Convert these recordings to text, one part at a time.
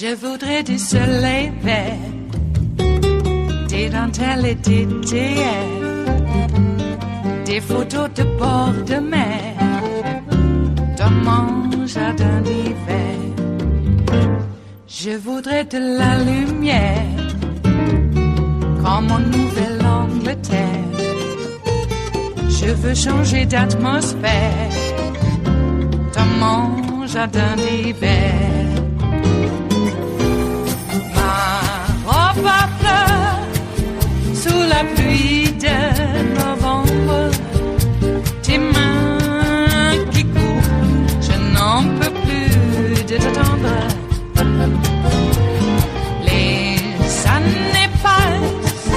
Je voudrais du soleil vert, des dentelles et des théières, des photos de bord de mer, dans mon jardin d'hiver. Je voudrais de la lumière, comme en Nouvelle-Angleterre. Je veux changer d'atmosphère, dans mon jardin d'hiver. Ma fleur sous la pluie de novembre, tes mains qui courent, je n'en peux plus de t'attendre. Les années passent,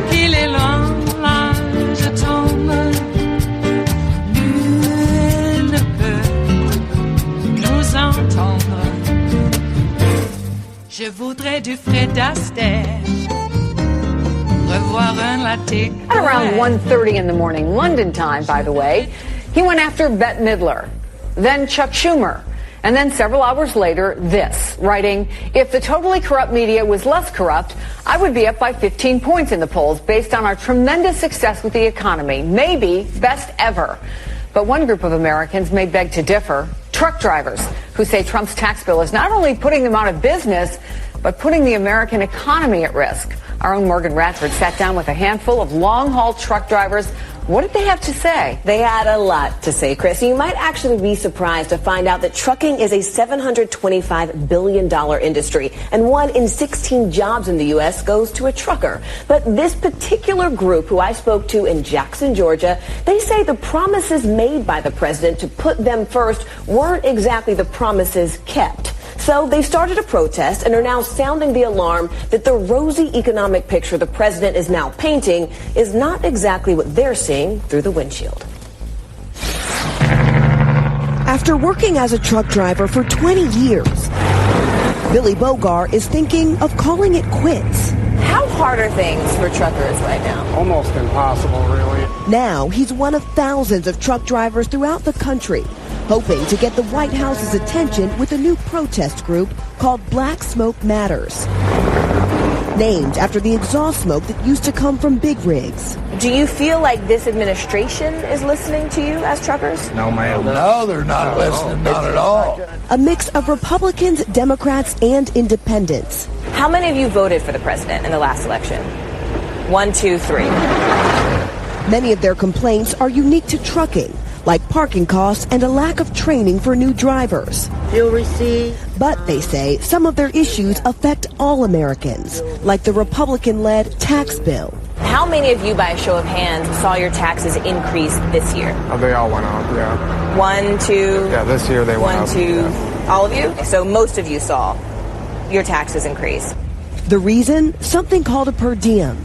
qu'il est loin, là je tombe. Nul ne peut nous entendre. Je voudrais du Fred Astaire, revoir un latte. At around 1:30 in the morning, London time, by the way, he went after Bette Midler, then Chuck Schumer, and then several hours later, this, writing, "If the totally corrupt media was less corrupt, I would be up by 15 points in the polls based on our tremendous success with the economy, maybe best ever." But one group of Americans may beg to differ. Truck drivers who say Trump's tax bill is not only putting them out of business, but putting the American economy at risk. Our own Morgan Radford sat down with a handful of long-haul truck drivers. What did they have to say? They had a lot to say, Chris. You might actually be surprised to find out that trucking is a $725 billion industry, and 1 in 16 jobs in the U.S. goes to a trucker. But this particular group, who I spoke to in Jackson, Georgia, they say the promises made by the president to put them first weren't exactly the promises kept. So they started a protest and are now sounding the alarm that the rosy economic picture the president is now painting is not exactly what they're seeing through the windshield. After working as a truck driver for 20 years, Billy Bogar is thinking of calling it quits. How hard are things for truckers right now? Almost impossible, really. Now he's one of thousands of truck drivers throughout the country, hoping to get the White House's attention with a new protest group called Black Smoke Matters, named after the exhaust smoke that used to come from big rigs. Do you feel like this administration is listening to you as truckers? No, ma'am. No, they're not listening, not at all. A mix of Republicans, Democrats, and independents. How many of you voted for the president in the last election? 1, 2, 3. Many of their complaints are unique to trucking, like parking costs and a lack of training for new drivers. You'll receive. But they say some of their issues affect all Americans, like the Republican-led tax bill. How many of you, by a show of hands, saw your taxes increase this year? Oh, they all went up, yeah. 1, 2. Yeah, this year they went up. 1, 2. Yeah. All of you? So most of you saw your taxes increase. The reason? Something called a per diem.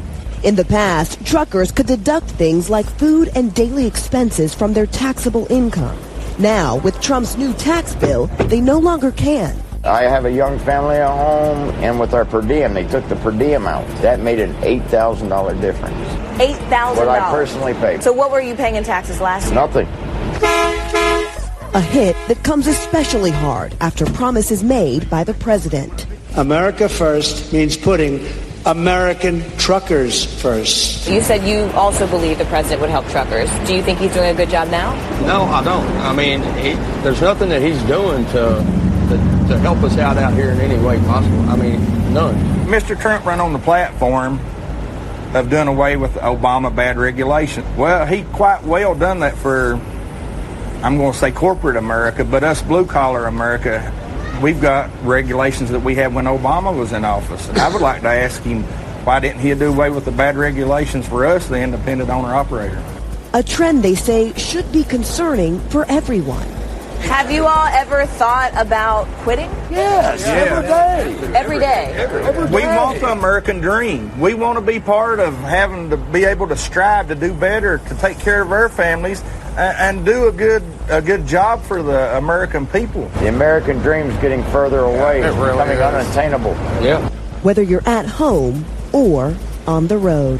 In the past, truckers could deduct things like food and daily expenses from their taxable income. Now, with Trump's new tax bill, they no longer can. I have a young family at home, and with our per diem, they took the per diem out. That made an $8,000 difference. $8,000? What I personally paid. So what were you paying in taxes last year? Nothing. A hit that comes especially hard after promises made by the president. America first means putting American truckers first. You said you also believe the president would help truckers. Do you think he's doing a good job now? No, I don't. I mean, there's nothing that he's doing to help us out here in any way possible. I mean, none. Mr. Trump ran on the platform of doing away with Obama bad regulation. Well, he quite well done that for, I'm going to say corporate America, but us blue-collar America, we've got regulations that we had when Obama was in office. And I would like to ask him, why didn't he do away with the bad regulations for us, the independent owner operator? A trend they say should be concerning for everyone. Have you all ever thought about quitting? Yes, every day. Every day. Every day. We want the American dream. We want to be part of having to be able to strive to do better, to take care of our families, and do a good job for the American people. The American dream is getting further away. It's really becoming unattainable. Yeah. Whether you're at home or on the road.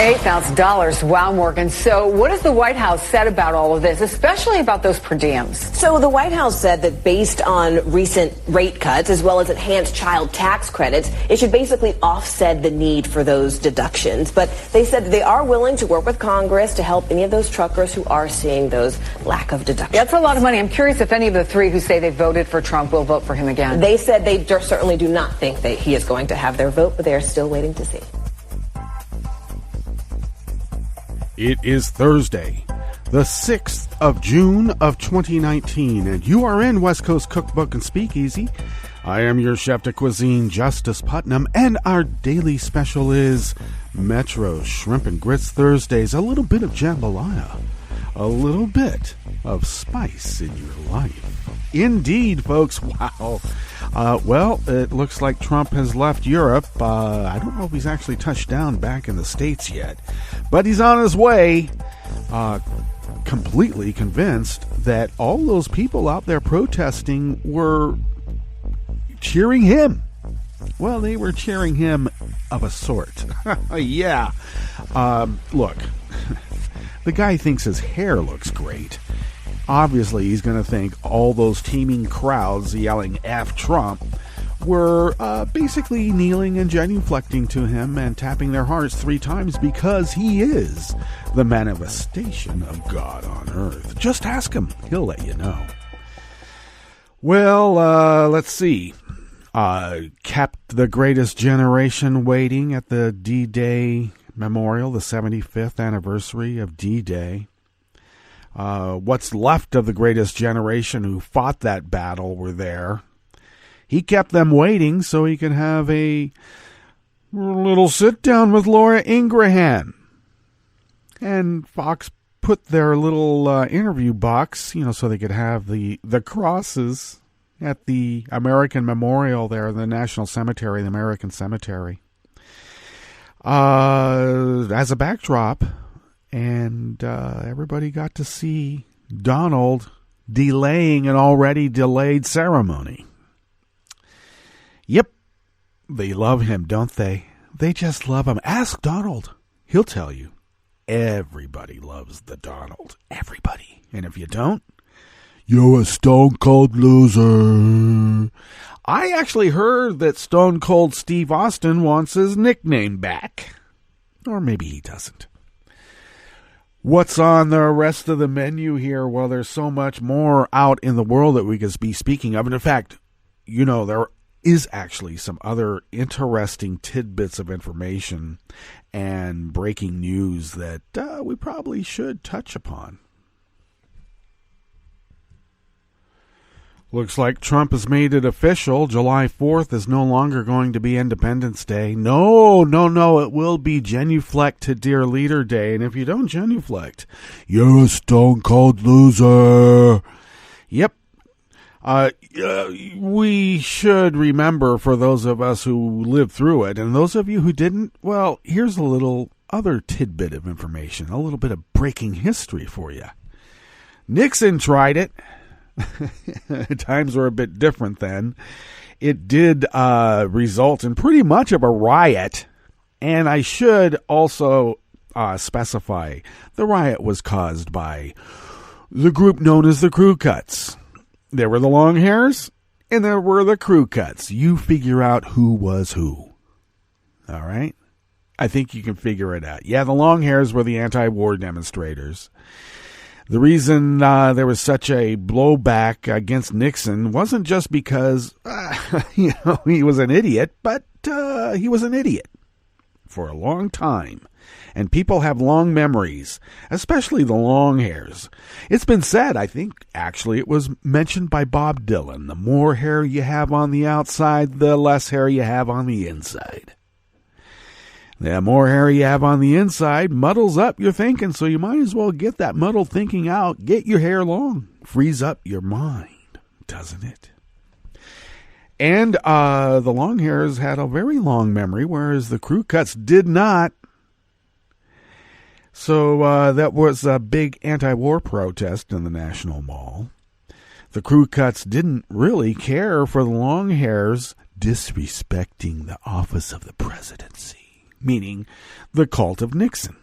$8,000. Wow, Morgan. So what has the White House said about all of this, especially about those per diems? So the White House said that based on recent rate cuts, as well as enhanced child tax credits, it should basically offset the need for those deductions. But they said that they are willing to work with Congress to help any of those truckers who are seeing those lack of deductions. That's a lot of money. I'm curious if any of the three who say they voted for Trump will vote for him again. They said they certainly do not think that he is going to have their vote, but they are still waiting to see. It is Thursday, the 6th of June of 2019, and you are in West Coast Cookbook and Speakeasy. I am your chef de cuisine, Justice Putnam, and our daily special is Metro Shrimp and Grits Thursdays. A little bit of jambalaya, a little bit of spice in your life. Indeed, folks. Wow. Well, it looks like Trump has left Europe. I don't know if he's actually touched down back in the States yet, but he's on his way, completely convinced that all those people out there protesting were cheering him. Well, they were cheering him of a sort. Yeah. Look, the guy thinks his hair looks great. Obviously, he's going to think all those teeming crowds yelling F Trump were basically kneeling and genuflecting to him and tapping their hearts 3 times because he is the manifestation of God on earth. Just ask him. He'll let you know. Well, let's see. Kept the greatest generation waiting at the D-Day Memorial, the 75th anniversary of D-Day. What's left of the greatest generation who fought that battle were there. He kept them waiting so he could have a little sit-down with Laura Ingraham. And Fox put their little interview box, so they could have the crosses at the American Memorial there, the National Cemetery, the American Cemetery, as a backdrop. And everybody got to see Donald delaying an already delayed ceremony. Yep, they love him, don't they? They just love him. Ask Donald. He'll tell you. Everybody loves the Donald. Everybody. And if you don't, you're a stone cold loser. I actually heard that Stone Cold Steve Austin wants his nickname back. Or maybe he doesn't. What's on the rest of the menu here? Well, there's so much more out in the world that we could be speaking of. And in fact, there is actually some other interesting tidbits of information and breaking news that we probably should touch upon. Looks like Trump has made it official. July 4th is no longer going to be Independence Day. No. It will be Genuflect to Dear Leader Day. And if you don't genuflect, you're a stone-cold loser. Yep. We should remember, for those of us who lived through it, and those of you who didn't, well, here's a little other tidbit of information, a little bit of breaking history for you. Nixon tried it. Times were a bit different then. It did result in pretty much of a riot, and I should also specify the riot was caused by the group known as the Crew Cuts. There were the long hairs, and there were the Crew Cuts. You figure out who was who. All right? I think you can figure it out. Yeah, the long hairs were the anti-war demonstrators. The reason there was such a blowback against Nixon wasn't just because, he was an idiot, but he was an idiot for a long time. And people have long memories, especially the long hairs. It's been said, I think, actually, it was mentioned by Bob Dylan, the more hair you have on the outside, the less hair you have on the inside. The more hair you have on the inside muddles up your thinking, so you might as well get that muddled thinking out. Get your hair long. Frees up your mind, doesn't it? And the long hairs had a very long memory, whereas the Crew Cuts did not. So that was a big anti-war protest in the National Mall. The Crew Cuts didn't really care for the long hairs disrespecting the office of the presidency. meaning the cult of Nixon.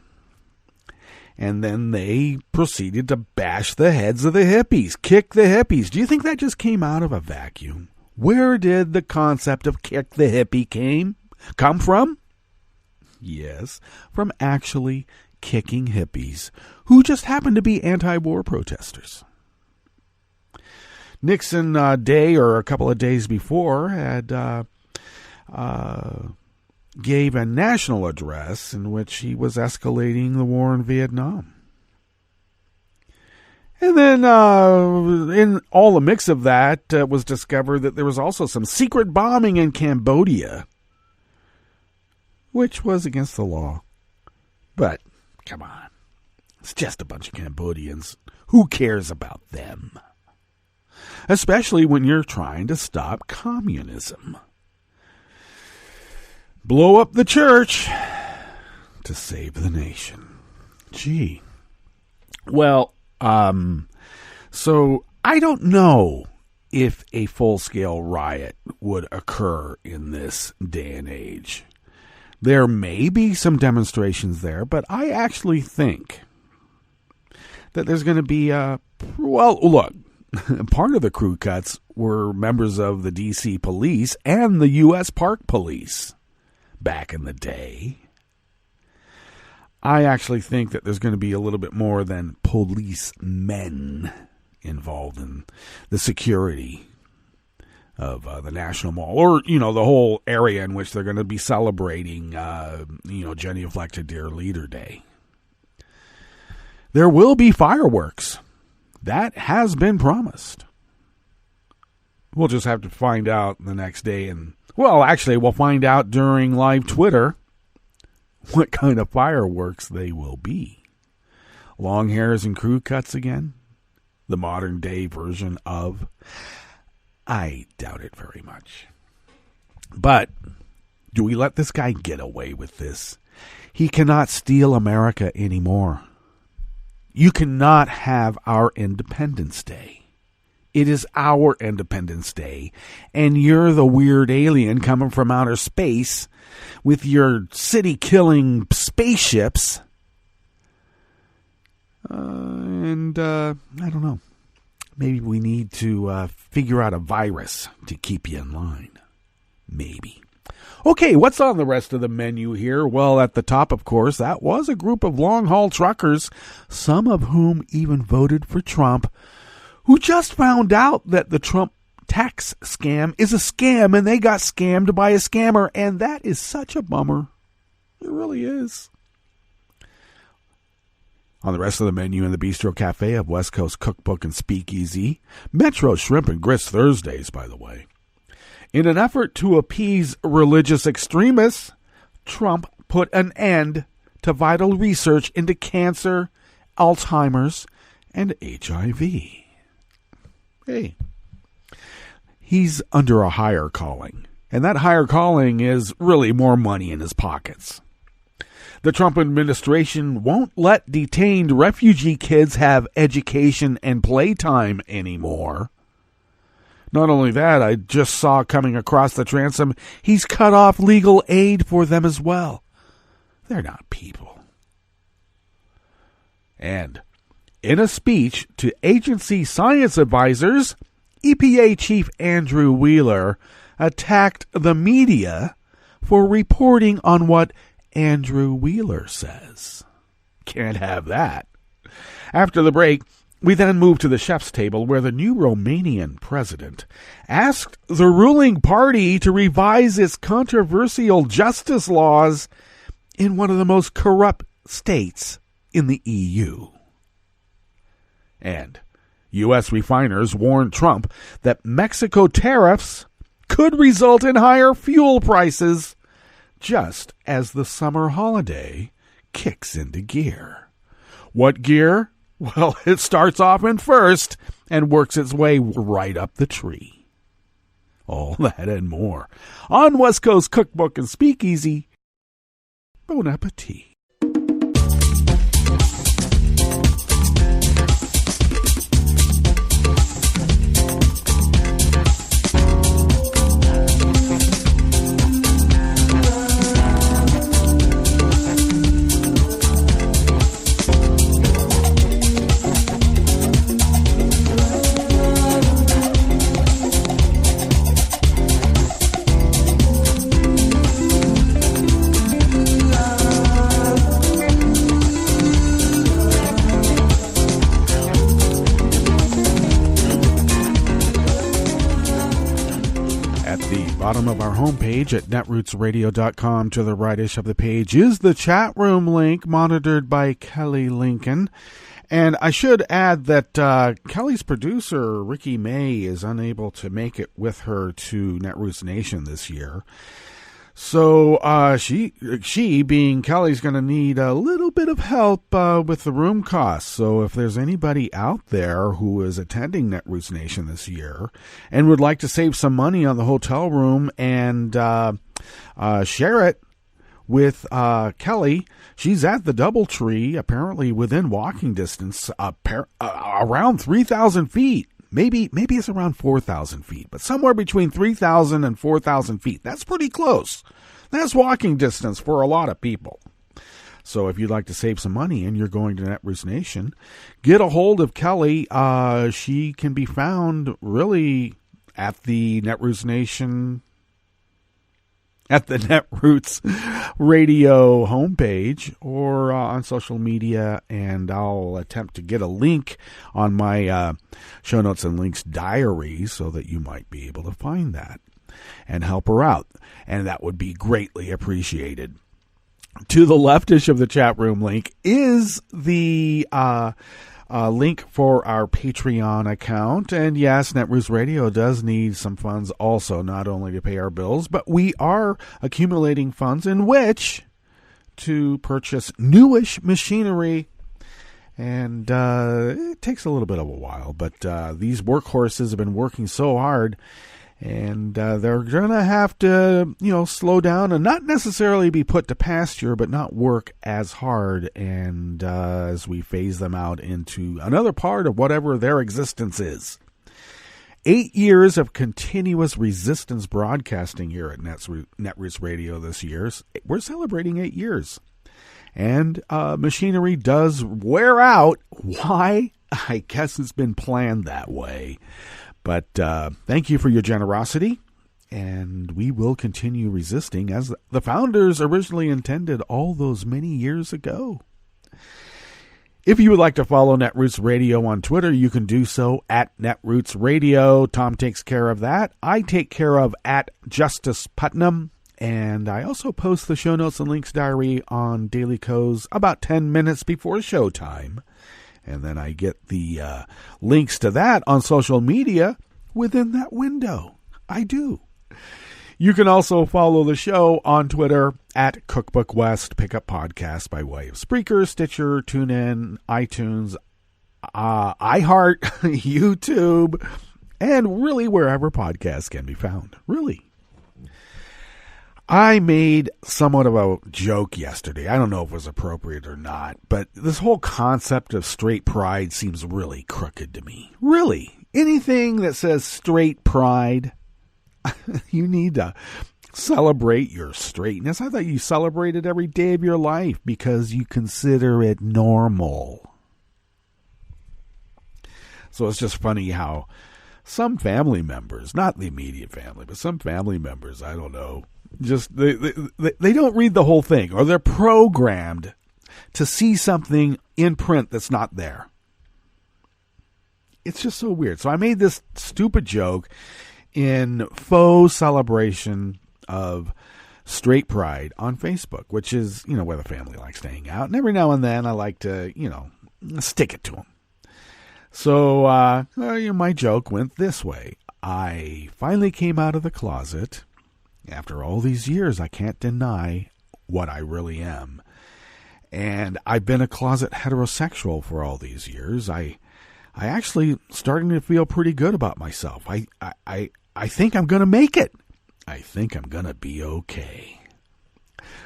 And then they proceeded to bash the heads of the hippies, kick the hippies. Do you think that just came out of a vacuum? Where did the concept of kick the hippie come from? Yes, from actually kicking hippies who just happened to be anti-war protesters. Nixon, a day or a couple of days before, had gave a national address in which he was escalating the war in Vietnam. And then in all the mix of that was discovered that there was also some secret bombing in Cambodia, which was against the law. But, come on, it's just a bunch of Cambodians. Who cares about them? Especially when you're trying to stop communism. Blow up the church to save the nation. Gee. Well, so I don't know if a full-scale riot would occur in this day and age. There may be some demonstrations there, but I actually think that there's going to be well, look, part of the crew cuts were members of the D.C. police and the U.S. Park Police back in the day. I actually think that there's going to be a little bit more than policemen involved in the security of the National Mall, or, the whole area in which they're going to be celebrating, genuflected Dear Leader Day. There will be fireworks. That has been promised. We'll just have to find out the next day. And, well, actually, we'll find out during live Twitter what kind of fireworks they will be. Long hairs and crew cuts again? The modern day version of? I doubt it very much. But do we let this guy get away with this? He cannot steal America anymore. You cannot have our Independence Day. It is our Independence Day, and you're the weird alien coming from outer space with your city-killing spaceships. I don't know. Maybe we need to figure out a virus to keep you in line. Maybe. Okay, what's on the rest of the menu here? Well, at the top, of course, that was a group of long-haul truckers, some of whom even voted for Trump, who just found out that the Trump tax scam is a scam, and they got scammed by a scammer, and that is such a bummer. It really is. On the rest of the menu in the Bistro Cafe of West Coast Cookbook and Speakeasy, Metro Shrimp and Grits Thursdays, by the way. In an effort to appease religious extremists, Trump put an end to vital research into cancer, Alzheimer's, and HIV. Hey, he's under a higher calling, and that higher calling is really more money in his pockets. The Trump administration won't let detained refugee kids have education and playtime anymore. Not only that, I just saw coming across the transom, he's cut off legal aid for them as well. They're not people. And in a speech to agency science advisors, EPA Chief Andrew Wheeler attacked the media for reporting on what Andrew Wheeler says. Can't have that. After the break, we then move to the chef's table, where the new Romanian president asked the ruling party to revise its controversial justice laws in one of the most corrupt states in the EU. And U.S. refiners warned Trump that Mexico tariffs could result in higher fuel prices just as the summer holiday kicks into gear. What gear? Well, it starts off in first and works its way right up the tree. All that and more on West Coast Cookbook and Speakeasy. Bon appetit. bottom of our homepage at netrootsradio.com. To the rightish of the page is the chat room link, monitored by Kelly Lincoln. And I should add that Kelly's producer, Ricky May, is unable to make it with her to Netroots Nation this year. So she being Kelly's going to need a little bit of help with the room costs. So if there's anybody out there who is attending Netroots Nation this year and would like to save some money on the hotel room and share it with Kelly, she's at the Doubletree, apparently within walking distance, around 3,000 feet. Maybe it's around 4,000 feet, but somewhere between 3,000 and 4,000 feet. That's pretty close. That's walking distance for a lot of people. So if you'd like to save some money and you're going to Netroots Nation, get a hold of Kelly. She can be found really at the Netroots Nation, at the Netroots Radio homepage, or on social media, and I'll attempt to get a link on my show notes and links diary so that you might be able to find that and help her out, and that would be greatly appreciated. To the leftish of the chat room link is the link for our Patreon account. And yes, Netroots Radio does need some funds also, not only to pay our bills, but we are accumulating funds in which to purchase newish machinery. And it takes a little bit of a while, but these workhorses have been working so hard, and they're going to have to, slow down and not necessarily be put to pasture, but not work as hard. And as we phase them out into another part of whatever their existence is. 8 years of continuous resistance broadcasting here at Netroots Radio this year. We're celebrating 8 years. And machinery does wear out. Why? I guess it's been planned that way. But thank you for your generosity, and we will continue resisting as the founders originally intended all those many years ago. If you would like to follow Netroots Radio on Twitter, you can do so at Netroots Radio. Tom takes care of that. I take care of at Justice Putnam, and I also post the show notes and links diary on Daily Co's about 10 minutes before showtime. And then I get the links to that on social media within that window. I do. You can also follow the show on Twitter at Cookbook West. Pick up podcasts by way of Spreaker, Stitcher, TuneIn, iTunes, iHeart, YouTube, and really wherever podcasts can be found. Really. I made somewhat of a joke yesterday. I don't know if it was appropriate or not, but this whole concept of straight pride seems really crooked to me. Really. Anything that says straight pride, you need to celebrate your straightness. I thought you celebrated every day of your life because you consider it normal. So it's just funny how some family members, not the immediate family, but some family members, I don't know, just they don't read the whole thing, or they're programmed to see something in print that's not there. It's just so weird. So I made this stupid joke in faux celebration of straight pride on Facebook, which is, where the family likes to hang out. And every now and then I like to, stick it to them. So my joke went this way. I finally came out of the closet. After all these years, I can't deny what I really am. And I've been a closet heterosexual for all these years. I actually starting to feel pretty good about myself. I think I'm going to make it. I think I'm going to be okay.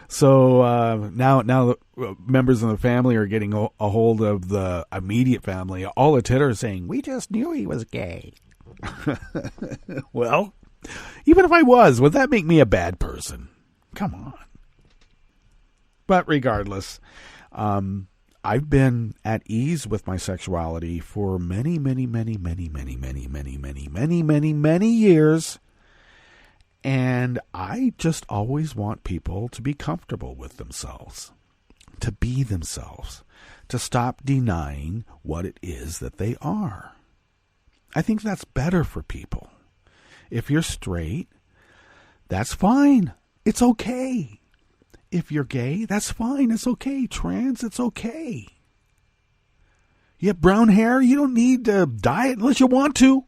So now the members of the family are getting a hold of the immediate family. All the titter is saying, we just knew he was gay. Well, even if I was, would that make me a bad person? Come on. But regardless, I've been at ease with my sexuality for many, many, many, many, many, many, many, many, many, many, many years. And I just always want people to be comfortable with themselves, to be themselves, to stop denying what it is that they are. I think that's better for people. If you're straight, That's fine. It's okay. If you're gay, that's fine. It's okay. Trans, it's okay. You have brown hair, you don't need to dye it unless you want to.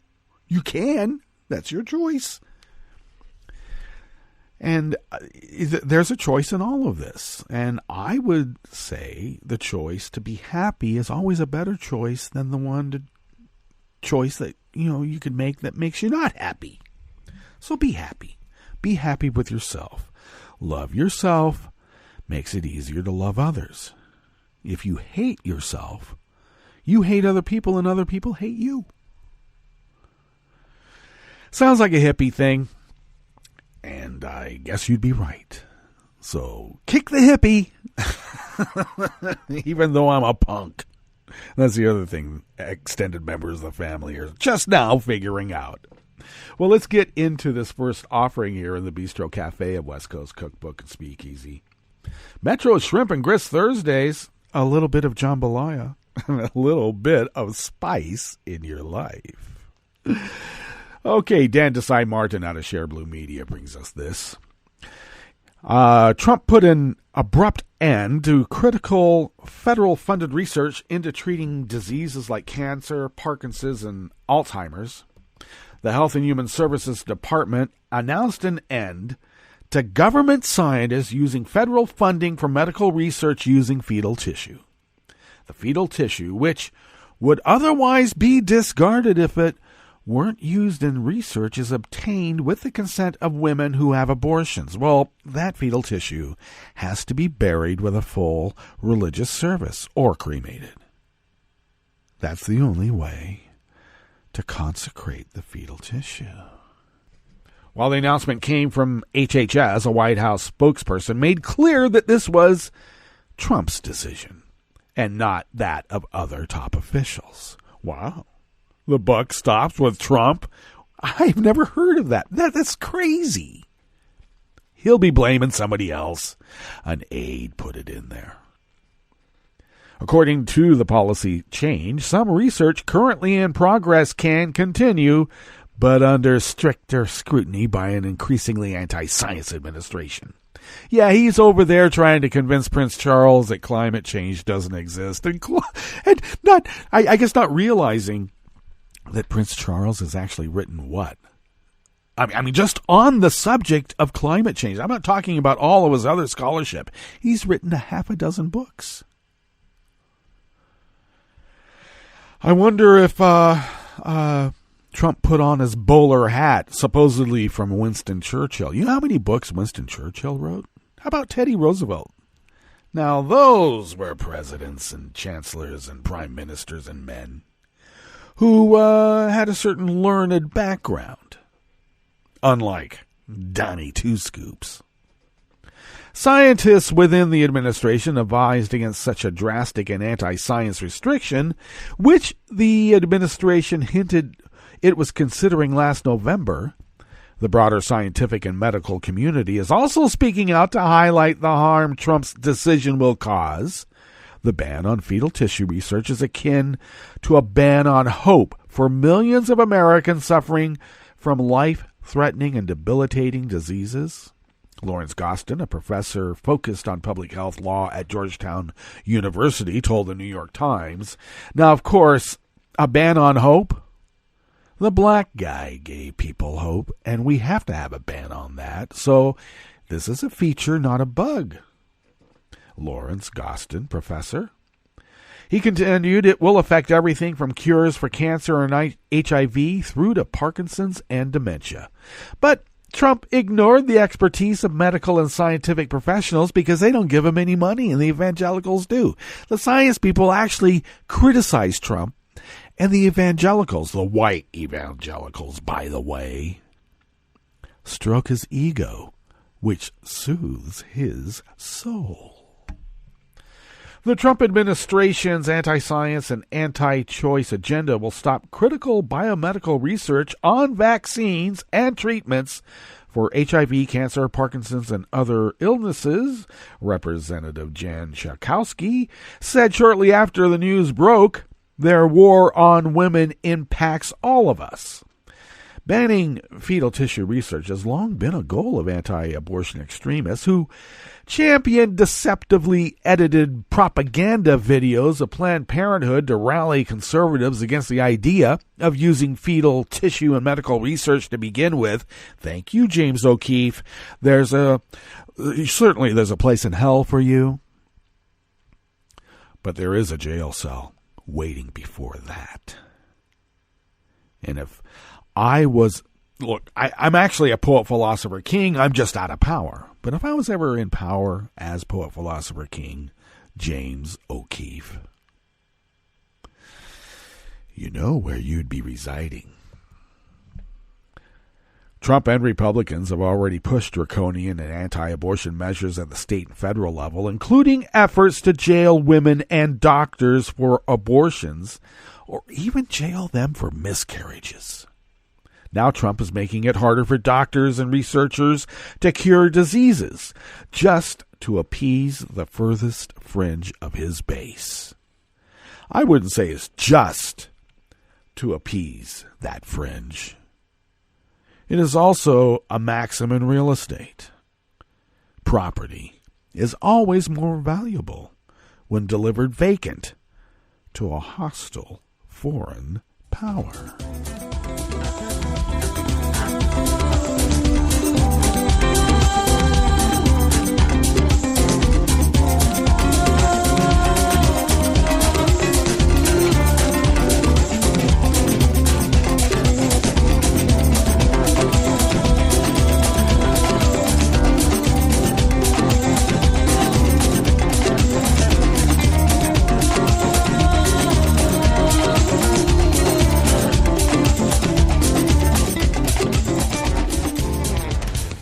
You can. That's your choice. And there's a choice in all of this. And I would say the choice to be happy is always a better choice than the choice that, you can make that makes you not happy. So be happy. Be happy with yourself. Love yourself makes it easier to love others. If you hate yourself, you hate other people and other people hate you. Sounds like a hippie thing. And I guess you'd be right. So, kick the hippie. Even though I'm a punk. That's the other thing extended members of the family are just now figuring out. Well, let's get into this first offering here in the Bistro Cafe at West Coast Cookbook and Speakeasy. Metro Shrimp and Grits Thursdays. A little bit of jambalaya. A little bit of spice in your life. Okay, Dan Desai Martin out of Share Blue Media brings us this. Trump put an abrupt end to critical federal-funded research into treating diseases like cancer, Parkinson's, and Alzheimer's. The Health and Human Services Department announced an end to government scientists using federal funding for medical research using fetal tissue. The fetal tissue, which would otherwise be discarded if it weren't used in research, is obtained with the consent of women who have abortions. Well, that fetal tissue has to be buried with a full religious service or cremated. That's the only way to consecrate the fetal tissue. While the announcement came from HHS, a White House spokesperson made clear that this was Trump's decision and not that of other top officials. Wow. The buck stops with Trump. I've never heard of that. That's crazy. He'll be blaming somebody else. An aide put it in there. According to the policy change, some research currently in progress can continue, but under stricter scrutiny by an increasingly anti-science administration. Yeah, he's over there trying to convince Prince Charles that climate change doesn't exist. And I guess not realizing that Prince Charles has actually written what? I mean, just on the subject of climate change. I'm not talking about all of his other scholarship. He's written a half a dozen books. I wonder if Trump put on his bowler hat, supposedly from Winston Churchill. You know how many books Winston Churchill wrote? How about Teddy Roosevelt? Now, those were presidents and chancellors and prime ministers and men who had a certain learned background, unlike Donnie Two Scoops. Scientists within the administration advised against such a drastic and anti-science restriction, which the administration hinted it was considering last November. The broader scientific and medical community is also speaking out to highlight the harm Trump's decision will cause. The ban on fetal tissue research is akin to a ban on hope for millions of Americans suffering from life-threatening and debilitating diseases. Lawrence Gostin, a professor focused on public health law at Georgetown University, told the New York Times. Now, of course, a ban on hope? The black guy gave people hope, and we have to have a ban on that. So this is a feature, not a bug. Lawrence Gostin, professor. He continued, it will affect everything from cures for cancer and HIV through to Parkinson's and dementia. But Trump ignored the expertise of medical and scientific professionals because they don't give him any money, and the evangelicals do. The science people actually criticize Trump, and the evangelicals, the white evangelicals, by the way, stroke his ego, which soothes his soul. The Trump administration's anti-science and anti-choice agenda will stop critical biomedical research on vaccines and treatments for HIV, cancer, Parkinson's, and other illnesses, Representative Jan Schakowsky said shortly after the news broke. Their war on women impacts all of us. Banning fetal tissue research has long been a goal of anti-abortion extremists who champion deceptively edited propaganda videos of Planned Parenthood to rally conservatives against the idea of using fetal tissue in medical research to begin with. Thank you, James O'Keefe. Certainly there's a place in hell for you, but there is a jail cell waiting before that. And if I'm actually a poet, philosopher, king. I'm just out of power. But if I was ever in power as poet, philosopher, king, James O'Keefe, you know where you'd be residing. Trump and Republicans have already pushed draconian and anti-abortion measures at the state and federal level, including efforts to jail women and doctors for abortions, or even jail them for miscarriages. Now Trump is making it harder for doctors and researchers to cure diseases, just to appease the furthest fringe of his base. I wouldn't say it's just to appease that fringe. It is also a maxim in real estate. Property is always more valuable when delivered vacant to a hostile foreign power.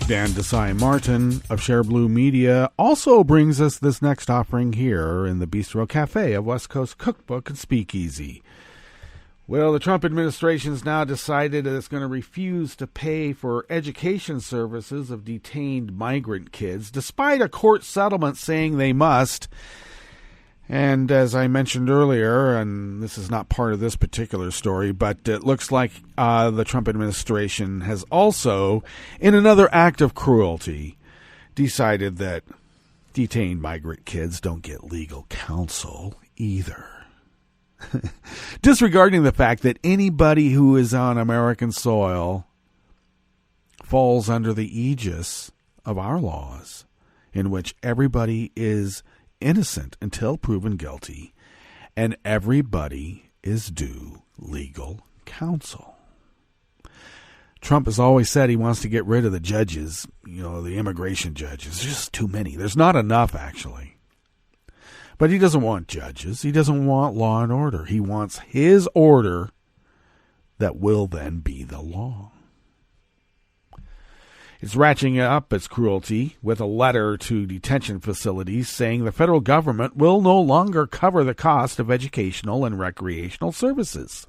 Dan Desai Martin of Share Blue Media also brings us this next offering here in the Bistro Cafe of West Coast Cookbook and Speakeasy. Well, the Trump administration has now decided that it's going to refuse to pay for education services of detained migrant kids, despite a court settlement saying they must. And as I mentioned earlier, and this is not part of this particular story, but it looks like the Trump administration has also, in another act of cruelty, decided that detained migrant kids don't get legal counsel either. Disregarding the fact that anybody who is on American soil falls under the aegis of our laws, in which everybody is innocent until proven guilty, and everybody is due legal counsel. Trump has always said he wants to get rid of the judges, the immigration judges. There's just too many. There's not enough, actually. But he doesn't want judges. He doesn't want law and order. He wants his order that will then be the law. It's ratcheting up its cruelty with a letter to detention facilities saying the federal government will no longer cover the cost of educational and recreational services.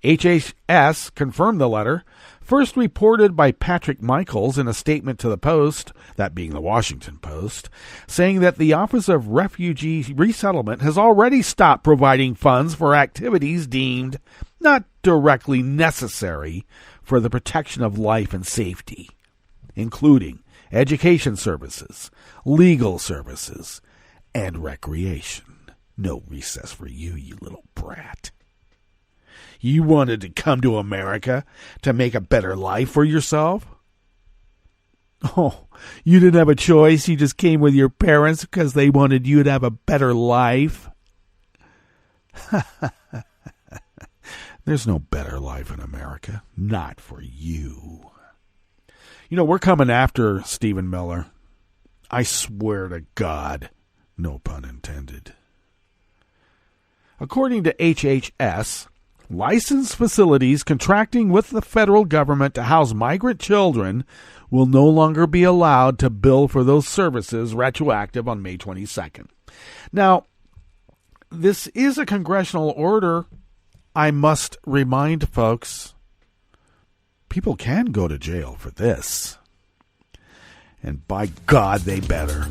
HHS confirmed the letter, first reported by Patrick Michaels in a statement to the Post, that being the Washington Post, saying that the Office of Refugee Resettlement has already stopped providing funds for activities deemed not directly necessary for the protection of life and safety, including education services, legal services, and recreation. No recess for you, you little brat. You wanted to come to America to make a better life for yourself? Oh, you didn't have a choice. You just came with your parents because they wanted you to have a better life? There's no better life in America. Not for you. We're coming after Stephen Miller. I swear to God, no pun intended. According to HHS, licensed facilities contracting with the federal government to house migrant children will no longer be allowed to bill for those services retroactive on May 22nd. Now, this is a congressional order. I must remind folks, people can go to jail for this. And by God, they better.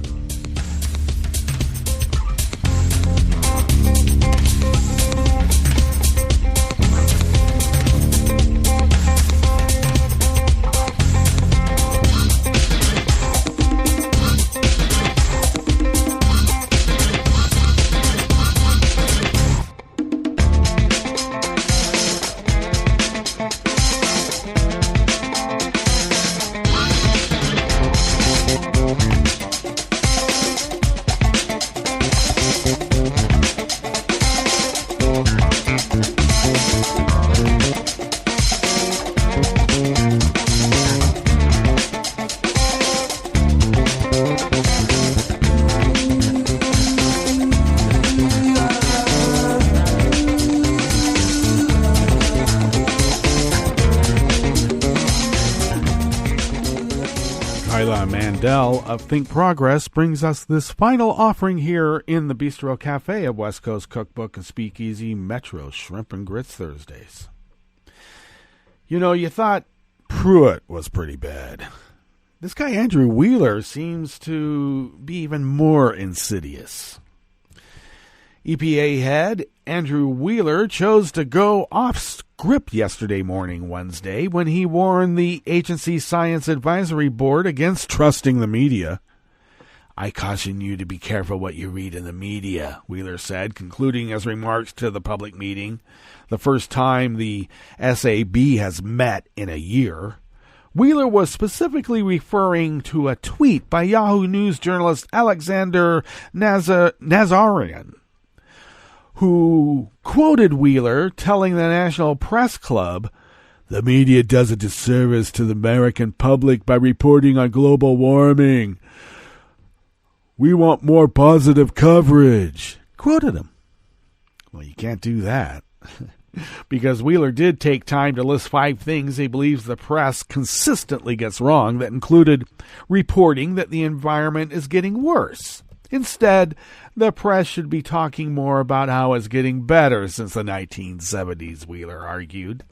Lindell of Think Progress brings us this final offering here in the Bistro Cafe of West Coast Cookbook and Speakeasy Metro Shrimp and Grits Thursdays. You know, you thought Pruitt was pretty bad. This guy Andrew Wheeler seems to be even more insidious. EPA head Andrew Wheeler chose to go off script yesterday morning, Wednesday, when he warned the agency's Science Advisory Board against trusting the media. "I caution you to be careful what you read in the media," Wheeler said, concluding his remarks to the public meeting, the first time the SAB has met in a year. Wheeler was specifically referring to a tweet by Yahoo News journalist Alexander Nazarian, who quoted Wheeler telling the National Press Club, "The media does a disservice to the American public by reporting on global warming. We want more positive coverage." Quoted him. Well, you can't do that. Because Wheeler did take time to list 5 things he believes the press consistently gets wrong that included reporting that the environment is getting worse. Instead, the press should be talking more about how it's getting better since the 1970s, Wheeler argued.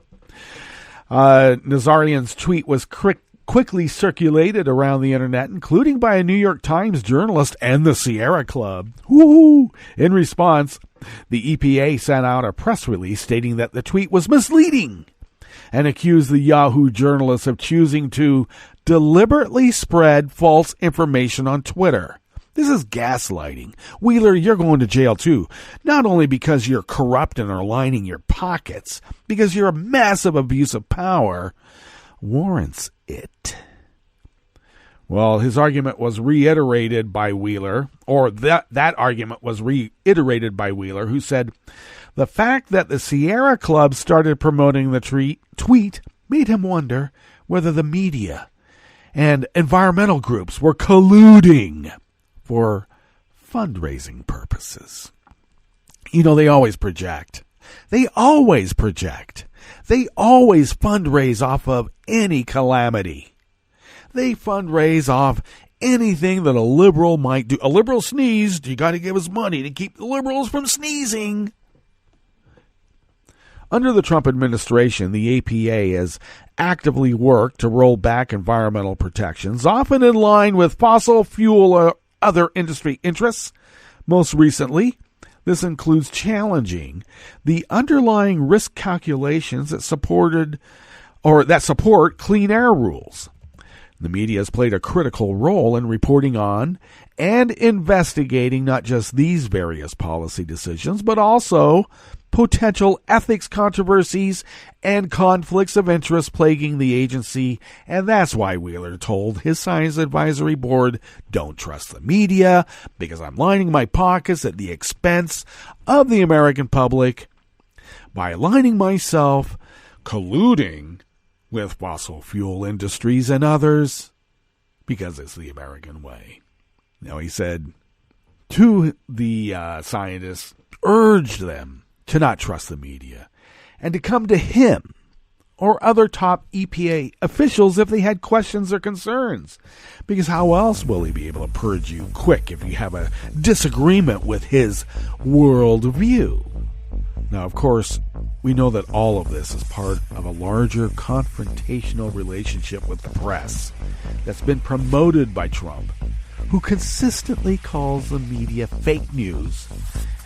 Nazarian's tweet was quickly circulated around the internet, including by a New York Times journalist and the Sierra Club. Woo-hoo! In response, the EPA sent out a press release stating that the tweet was misleading and accused the Yahoo journalist of choosing to deliberately spread false information on Twitter. This is gaslighting. Wheeler, you're going to jail too. Not only because you're corrupt and are lining your pockets, because your massive abuse of power warrants it. Well, his argument was reiterated by Wheeler, or that argument was reiterated by Wheeler, who said, "The fact that the Sierra Club started promoting the tweet made him wonder whether the media and environmental groups were colluding for fundraising purposes." You know, they always project. They always project. They always fundraise off of any calamity. They fundraise off anything that a liberal might do. A liberal sneezed, you got to give us money to keep the liberals from sneezing. Under the Trump administration, the EPA has actively worked to roll back environmental protections, often in line with fossil fuel or other industry interests. Most recently, this includes challenging the underlying risk calculations that support clean air rules. The media has played a critical role in reporting on and investigating not just these various policy decisions, but also potential ethics controversies and conflicts of interest plaguing the agency. And that's why Wheeler told his Science Advisory Board, "Don't trust the media because I'm lining my pockets at the expense of the American public by aligning myself, colluding with fossil fuel industries and others because it's the American way." Now, he said to the scientists, urged them to not trust the media and to come to him or other top EPA officials if they had questions or concerns. Because how else will he be able to purge you quick if you have a disagreement with his worldview? Now, of course, we know that all of this is part of a larger confrontational relationship with the press that's been promoted by Trump, who consistently calls the media fake news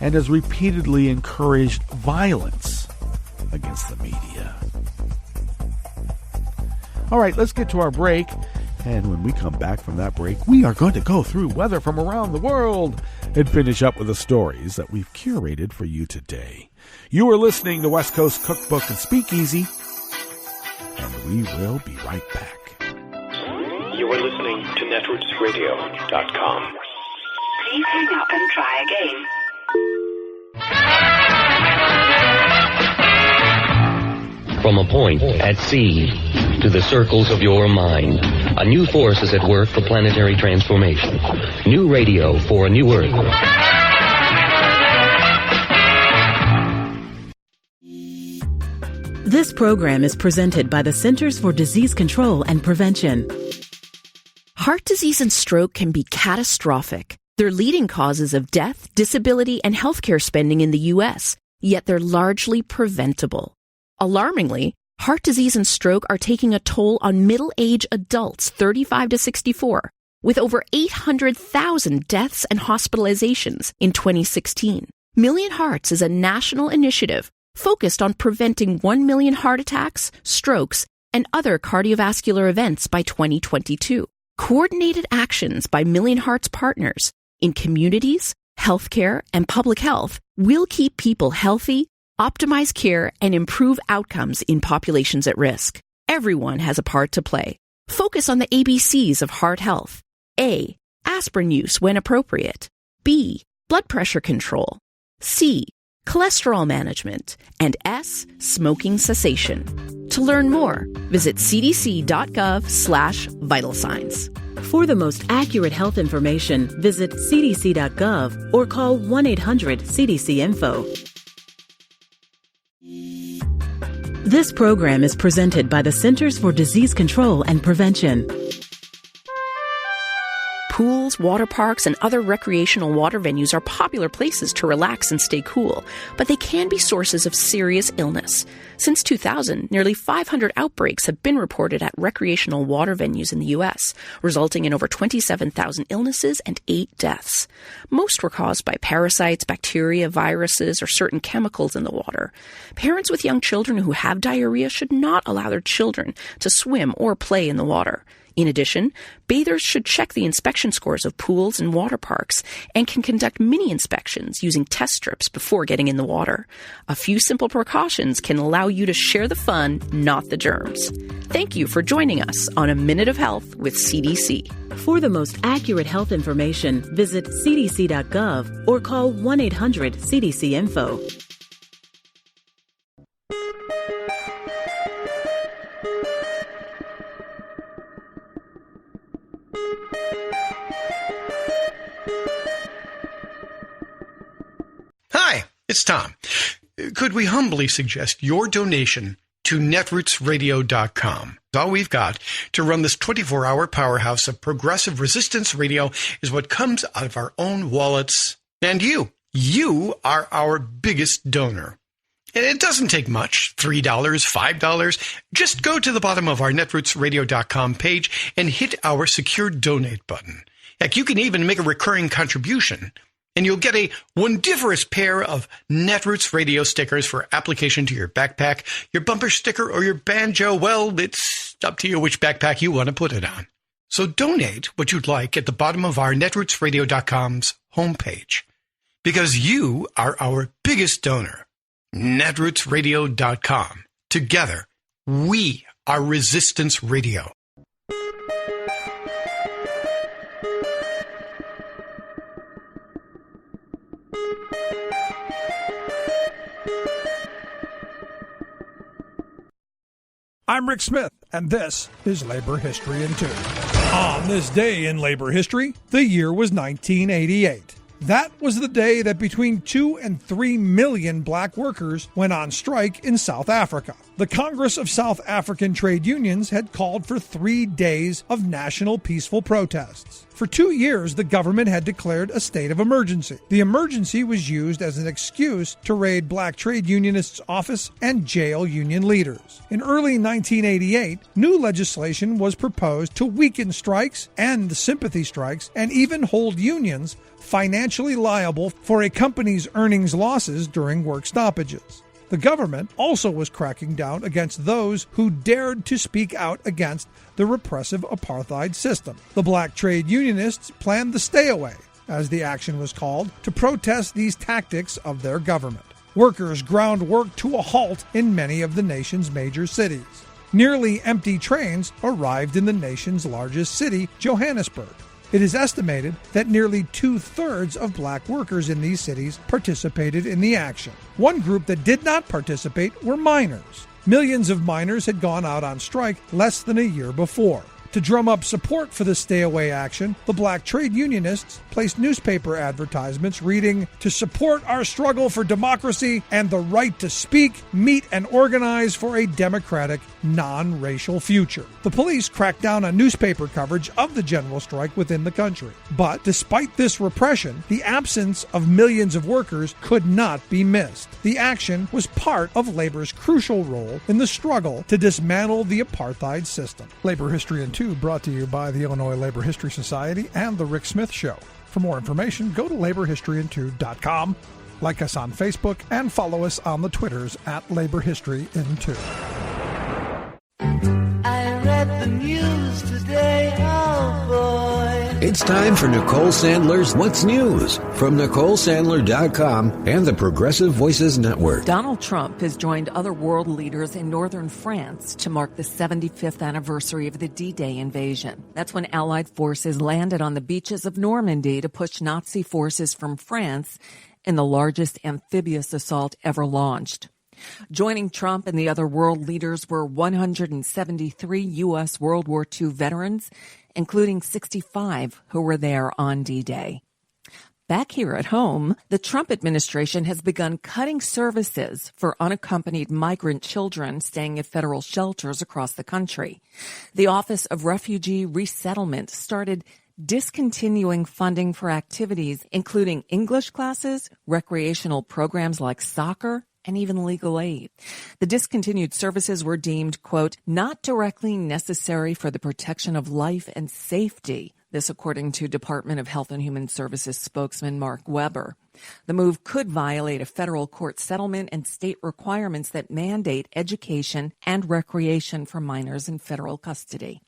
and has repeatedly encouraged violence against the media. All right, let's get to our break. And when we come back from that break, we are going to go through weather from around the world and finish up with the stories that we've curated for you today. You are listening to West Coast Cookbook and Speakeasy, and we will be right back. You are listening to netrootsradio.com. Please hang up and try again. From a point at sea to the circles of your mind, a new force is at work for planetary transformation. New radio for a new Earth. This program is presented by the Centers for Disease Control and Prevention. Heart disease and stroke can be catastrophic. They're leading causes of death, disability, and healthcare spending in the U.S., yet they're largely preventable. Alarmingly, heart disease and stroke are taking a toll on middle-aged adults 35 to 64, with over 800,000 deaths and hospitalizations in 2016. Million Hearts is a national initiative focused on preventing 1 million heart attacks, strokes, and other cardiovascular events by 2022. Coordinated actions by Million Hearts partners in communities, healthcare, and public health will keep people healthy, optimize care, and improve outcomes in populations at risk. Everyone has a part to play. Focus on the ABCs of heart health. A. Aspirin use when appropriate. B. Blood pressure control. C. Cholesterol management. And S. Smoking cessation. To learn more, visit cdc.gov/vital signs. For the most accurate health information, visit cdc.gov or call 1-800-CDC-INFO. This program is presented by the Centers for Disease Control and Prevention. Pools, water parks, and other recreational water venues are popular places to relax and stay cool, but they can be sources of serious illness. Since 2000, nearly 500 outbreaks have been reported at recreational water venues in the U.S., resulting in over 27,000 illnesses and 8 deaths. Most were caused by parasites, bacteria, viruses, or certain chemicals in the water. Parents with young children who have diarrhea should not allow their children to swim or play in the water. In addition, bathers should check the inspection scores of pools and water parks and can conduct mini inspections using test strips before getting in the water. A few simple precautions can allow you to share the fun, not the germs. Thank you for joining us on A Minute of Health with CDC. For the most accurate health information, visit cdc.gov or call 1-800-CDC-INFO. Hi, it's Tom. Could we humbly suggest your donation to netrootsradio.com? All we've got to run this 24-hour powerhouse of progressive resistance radio is what comes out of our own wallets. And you are our biggest donor. And it doesn't take much, $3, $5. Just go to the bottom of our netrootsradio.com page and hit our secure donate button. Heck, you can even make a recurring contribution. And you'll get a wondiferous pair of Netroots radio stickers for application to your backpack, your bumper sticker, or your banjo. Well, it's up to you which backpack you want to put it on. So donate what you'd like at the bottom of our netrootsradio.com's homepage. Because you are our biggest donor. Netrootsradio.com. Together, we are Resistance Radio. I'm Rick Smith, and this is Labor History in 2. On this day in labor history, the year was 1988. That was the day that between 2 and 3 million black workers went on strike in South Africa. The Congress of South African Trade Unions had called for 3 days of national peaceful protests. For 2 years, the government had declared a state of emergency. The emergency was used as an excuse to raid black trade unionists' office and jail union leaders. In early 1988, new legislation was proposed to weaken strikes, end sympathy strikes, and even hold unions financially liable for a company's earnings losses during work stoppages. The government also was cracking down against those who dared to speak out against the repressive apartheid system. The black trade unionists planned the stay away, as the action was called, to protest these tactics of their government. Workers ground work to a halt in many of the nation's major cities. Nearly empty trains arrived in the nation's largest city, Johannesburg. It is estimated that nearly 2/3 of black workers in these cities participated in the action. One group that did not participate were miners. Millions of miners had gone out on strike less than a year before. To drum up support for the stay-away action, the black trade unionists placed newspaper advertisements reading, "To support our struggle for democracy and the right to speak, meet, and organize for a democratic, non-racial future." The police cracked down on newspaper coverage of the general strike within the country. But despite this repression, the absence of millions of workers could not be missed. The action was part of labor's crucial role in the struggle to dismantle the apartheid system. Labor History in 2 brought to you by the Illinois Labor History Society and The Rick Smith Show. For more information, go to laborhistoryin2.com, like us on Facebook, and follow us on the Twitters at Labor History in 2. I read the news today, oh boy. It's time for Nicole Sandler's What's News from NicoleSandler.com and the Progressive Voices Network. Donald Trump has joined other world leaders in northern France to mark the 75th anniversary of the D-Day invasion. That's when Allied forces landed on the beaches of Normandy to push Nazi forces from France in the largest amphibious assault ever launched. Joining Trump and the other world leaders were 173 U.S. World War II veterans, including 65 who were there on D-Day. Back here at home, the Trump administration has begun cutting services for unaccompanied migrant children staying at federal shelters across the country. The Office of Refugee Resettlement started discontinuing funding for activities including English classes, recreational programs like soccer, and even legal aid. The discontinued services were deemed, quote, not directly necessary for the protection of life and safety. This according to Department of Health and Human Services spokesman Mark Weber. The move could violate a federal court settlement and state requirements that mandate education and recreation for minors in federal custody.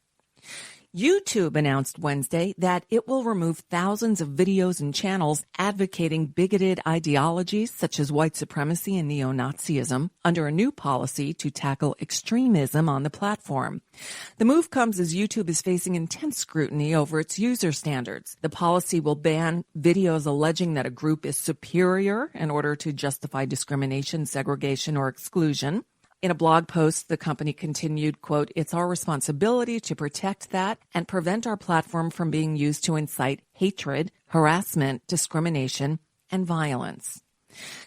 YouTube announced Wednesday that it will remove thousands of videos and channels advocating bigoted ideologies such as white supremacy and neo-Nazism under a new policy to tackle extremism on the platform. The move comes as YouTube is facing intense scrutiny over its user standards. The policy will ban videos alleging that a group is superior in order to justify discrimination, segregation, or exclusion. In a blog post, the company continued, quote, it's our responsibility to protect that and prevent our platform from being used to incite hatred, harassment, discrimination, and violence.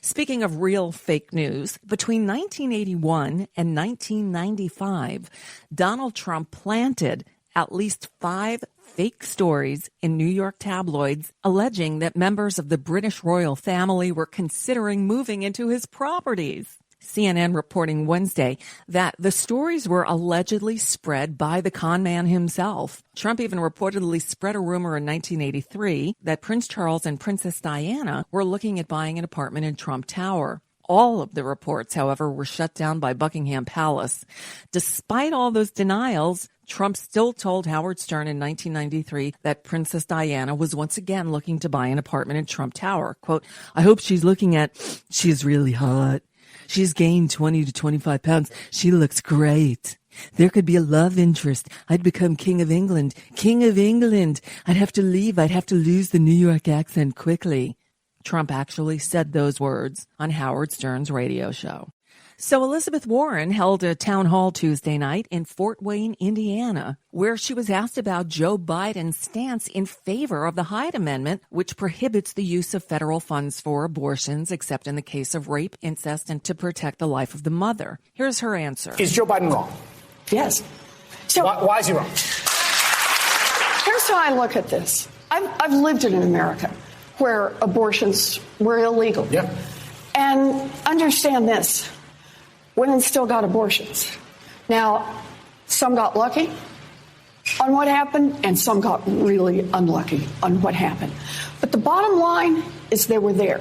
Speaking of real fake news, between 1981 and 1995, Donald Trump planted at least 5 fake stories in New York tabloids alleging that members of the British royal family were considering moving into his properties. CNN reporting Wednesday that the stories were allegedly spread by the con man himself. Trump even reportedly spread a rumor in 1983 that Prince Charles and Princess Diana were looking at buying an apartment in Trump Tower. All of the reports, however, were shut down by Buckingham Palace. Despite all those denials, Trump still told Howard Stern in 1993 that Princess Diana was once again looking to buy an apartment in Trump Tower. Quote, I hope she's she's really hot. She's gained 20 to 25 pounds. She looks great. There could be a love interest. I'd become King of England. King of England. I'd have to leave. I'd have to lose the New York accent quickly. Trump actually said those words on Howard Stern's radio show. So Elizabeth Warren held a town hall Tuesday night in Fort Wayne, Indiana, where she was asked about Joe Biden's stance in favor of the Hyde Amendment, which prohibits the use of federal funds for abortions, except in the case of rape, incest, and to protect the life of the mother. Here's her answer. Is Joe Biden wrong? Yes. So why is he wrong? Here's how I look at this. I've lived in America where abortions were illegal. Yeah. And understand this. Women still got abortions. Now, some got lucky on what happened, and some got really unlucky on what happened. But the bottom line is they were there.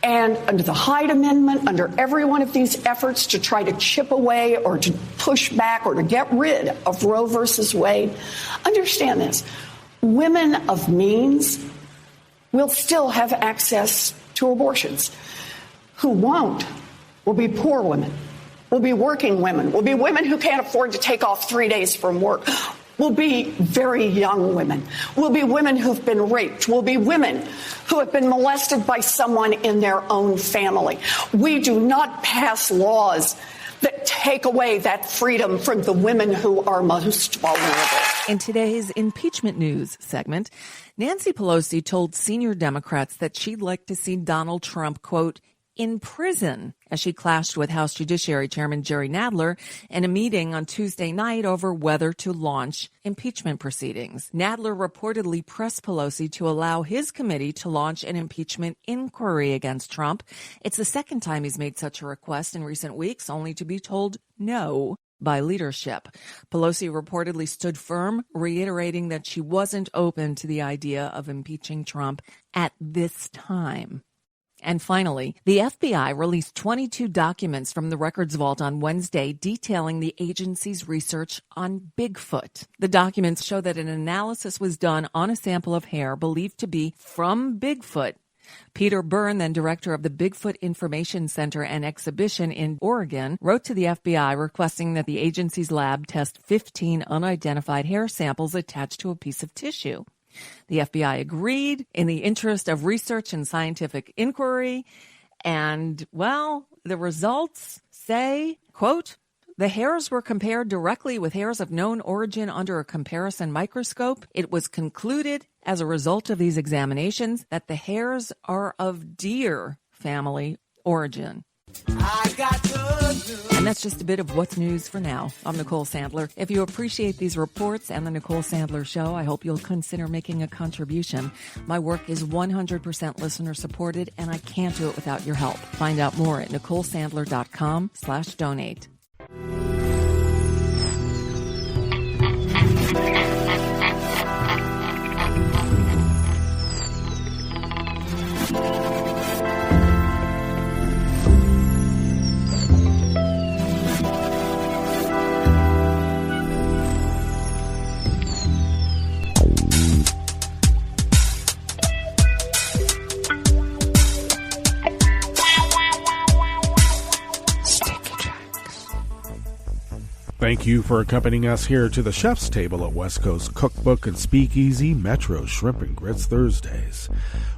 And under the Hyde Amendment, under every one of these efforts to try to chip away or to push back or to get rid of Roe versus Wade, understand this. Women of means will still have access to abortions. Who won't will be poor women, will be working women, will be women who can't afford to take off 3 days from work, will be very young women, will be women who've been raped, will be women who have been molested by someone in their own family. We do not pass laws that take away that freedom from the women who are most vulnerable. In today's impeachment news segment, Nancy Pelosi told senior Democrats that she'd like to see Donald Trump, quote, in prison, as she clashed with House Judiciary Chairman Jerry Nadler in a meeting on Tuesday night over whether to launch impeachment proceedings. Nadler reportedly pressed Pelosi to allow his committee to launch an impeachment inquiry against Trump. It's the second time he's made such a request in recent weeks, only to be told no by leadership. Pelosi reportedly stood firm, reiterating that she wasn't open to the idea of impeaching Trump at this time. And finally, the FBI released 22 documents from the records vault on Wednesday detailing the agency's research on Bigfoot. The documents show that an analysis was done on a sample of hair believed to be from Bigfoot. Peter Byrne, then director of the Bigfoot Information Center and Exhibition in Oregon, wrote to the FBI requesting that the agency's lab test 15 unidentified hair samples attached to a piece of tissue. The FBI agreed in the interest of research and scientific inquiry. And, well, the results say, quote, the hairs were compared directly with hairs of known origin under a comparison microscope. It was concluded as a result of these examinations that the hairs are of deer family origin. And that's just a bit of what's news for now. I'm Nicole Sandler. If you appreciate these reports and the Nicole Sandler Show, I hope you'll consider making a contribution. My work is 100% listener supported, and I can't do it without your help. Find out more at NicoleSandler.com/donate. Thank you for accompanying us here to the chef's table at West Coast Cookbook and Speakeasy Metro Shrimp and Grits Thursdays.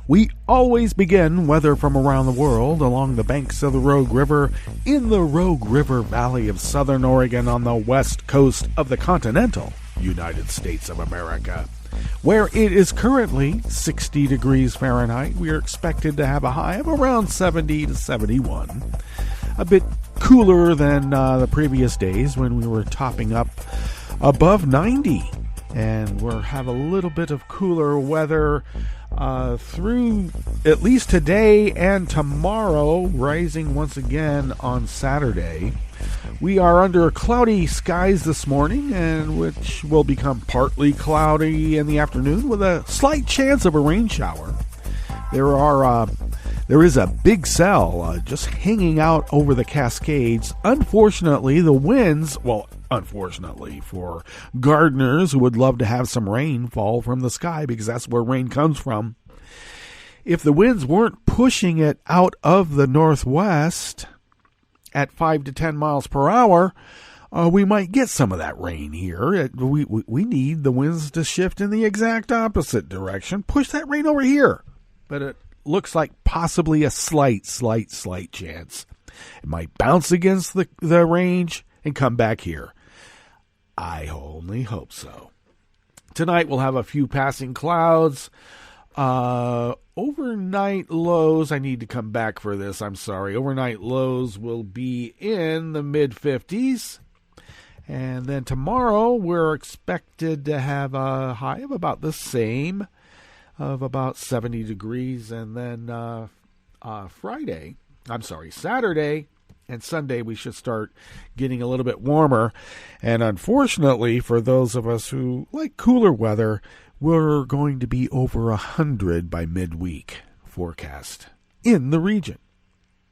We always begin weather from around the world along the banks of the Rogue River, in the Rogue River Valley of Southern Oregon on the west coast of the continental United States of America, where it is currently 60 degrees Fahrenheit. We are expected to have a high of around 70 to 71. A bit cooler than the previous days when we were topping up above 90. And we'll have a little bit of cooler weather through at least today and tomorrow, rising once again on Saturday. We are under cloudy skies this morning, and which will become partly cloudy in the afternoon with a slight chance of a rain shower. There is a big cell just hanging out over the Cascades. Unfortunately, the winds, unfortunately for gardeners who would love to have some rain fall from the sky because that's where rain comes from. If the winds weren't pushing it out of the northwest at 5 to 10 miles per hour, we might get some of that rain here. We need the winds to shift in the exact opposite direction. Push that rain over here. But it looks like possibly a slight chance. It might bounce against the range and come back here. I only hope so. Tonight we'll have a few passing clouds. Overnight lows, I need to come back for this, I'm sorry. Overnight lows will be in the mid-50s. And then tomorrow we're expected to have a high of about the same, of about 70 degrees. And then Saturday and Sunday we should start getting a little bit warmer. And unfortunately, for those of us who like cooler weather, we're going to be over 100 by midweek forecast in the region.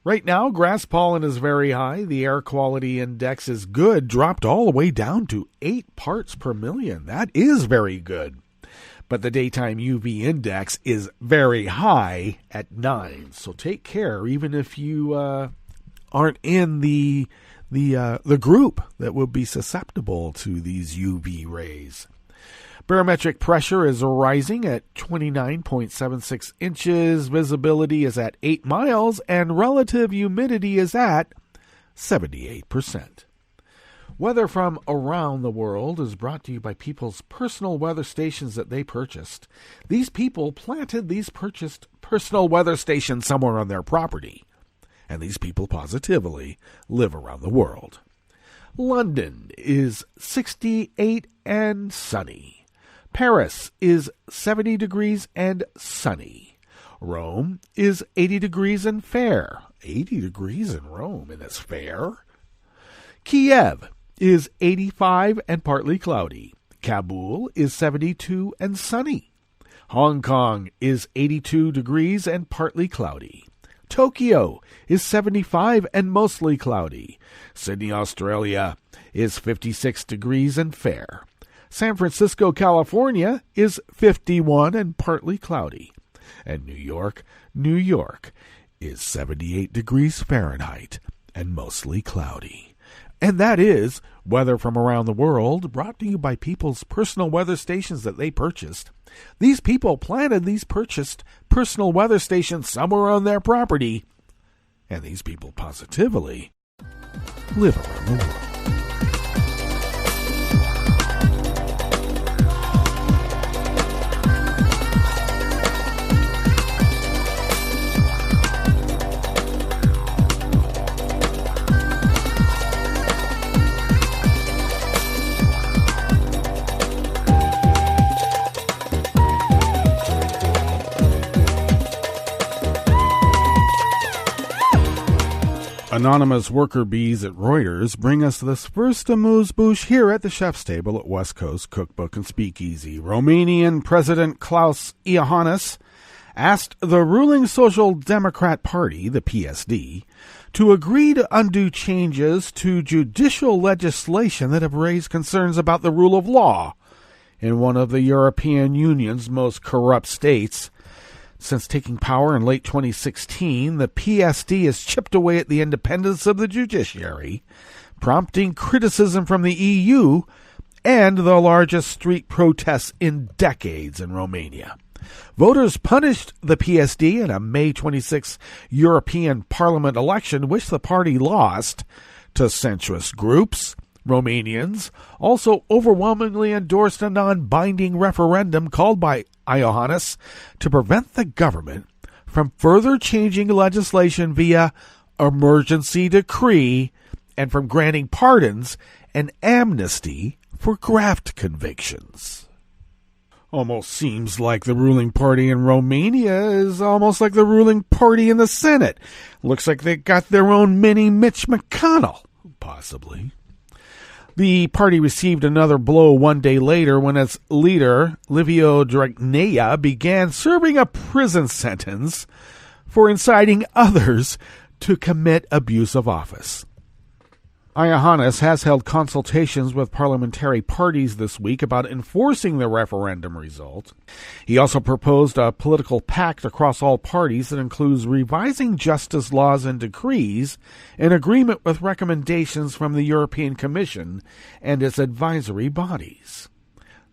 Right now, grass pollen is very high. The air quality index is good, dropped all the way down to 8 parts per million. That is very good. But the daytime UV index is very high at 9. So take care, even if you aren't in the group that will be susceptible to these UV rays. Barometric pressure is rising at 29.76 inches. Visibility is at 8 miles, and relative humidity is at 78%. Weather from around the world is brought to you by people's personal weather stations that they purchased. These people planted these purchased personal weather stations somewhere on their property, and these people positively live around the world. London is 68 and sunny. Paris is 70 degrees and sunny. Rome is 80 degrees and fair. 80 degrees in Rome, and that's fair. Kiev is 85 and partly cloudy. Kabul is 72 and sunny. Hong Kong is 82 degrees and partly cloudy. Tokyo is 75 and mostly cloudy. Sydney, Australia is 56 degrees and fair. San Francisco, California is 51 and partly cloudy. And New York is 78 degrees Fahrenheit and mostly cloudy. And that is weather from around the world, brought to you by people's personal weather stations that they purchased. These people planted these purchased personal weather stations somewhere on their property, and these people positively live around the world. Anonymous worker bees at Reuters bring us this first amuse-bouche here at the chef's table at West Coast Cookbook and Speakeasy. Romanian President Klaus Iohannis asked the ruling Social Democrat Party, the PSD, to agree to undo changes to judicial legislation that have raised concerns about the rule of law in one of the European Union's most corrupt states. Since taking power in late 2016, the PSD has chipped away at the independence of the judiciary, prompting criticism from the EU and the largest street protests in decades in Romania. Voters punished the PSD in a May 26 European Parliament election, which the party lost to centrist groups. Romanians also overwhelmingly endorsed a non-binding referendum called by Iohannis to prevent the government from further changing legislation via emergency decree and from granting pardons and amnesty for graft convictions. Almost seems like the ruling party in Romania is almost like the ruling party in the Senate. Looks like they got their own mini Mitch McConnell, possibly. The party received another blow one day later when its leader, Liviu Dragnea, began serving a prison sentence for inciting others to commit abuse of office. Iohannis has held consultations with parliamentary parties this week about enforcing the referendum result. He also proposed a political pact across all parties that includes revising justice laws and decrees in agreement with recommendations from the European Commission and its advisory bodies.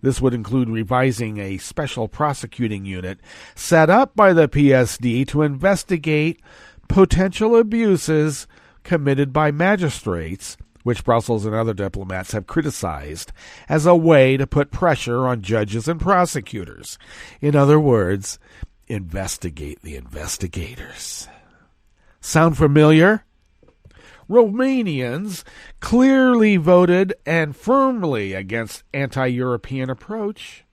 This would include revising a special prosecuting unit set up by the PSD to investigate potential abuses committed by magistrates, which Brussels and other diplomats have criticized as a way to put pressure on judges and prosecutors. In other words, investigate the investigators. Sound familiar? Romanians clearly voted and firmly against anti-European approach,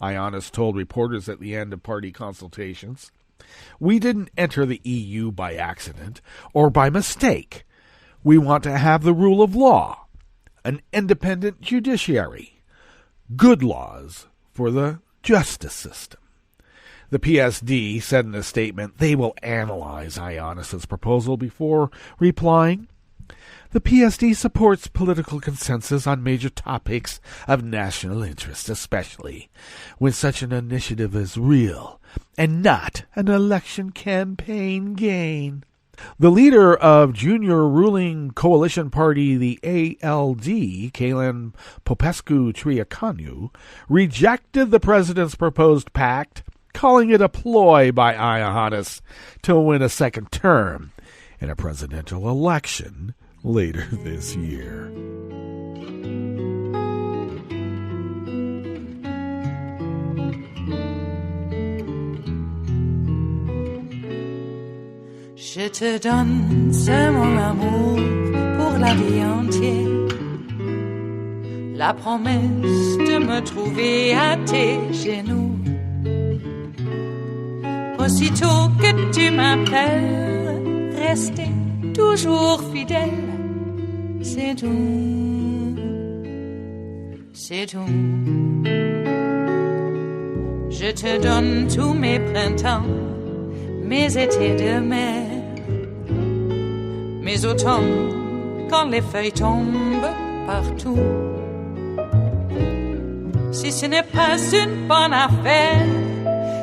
Iohannis told reporters at the end of party consultations. We didn't enter the EU by accident or by mistake. We want to have the rule of law, an independent judiciary, good laws for the justice system. The PSD said in a statement they will analyze Iohannis' proposal before replying. The PSD supports political consensus on major topics of national interest, especially when such an initiative is real and not an election campaign gain. The leader of junior ruling coalition party, the ALD, Călin Popescu-Triacanu, rejected the president's proposed pact, calling it a ploy by Iohannis to win a second term in a presidential election later this year. Je te donne ce mon amour pour la vie entière. La promesse de me trouver à tes genoux. Aussitôt que tu m'appelles, rester toujours fidèle. C'est tout, c'est tout. Je te donne tous mes printemps, mes étés de mer. Mes automnes, quand les feuilles tombent partout. Si ce n'est pas une bonne affaire,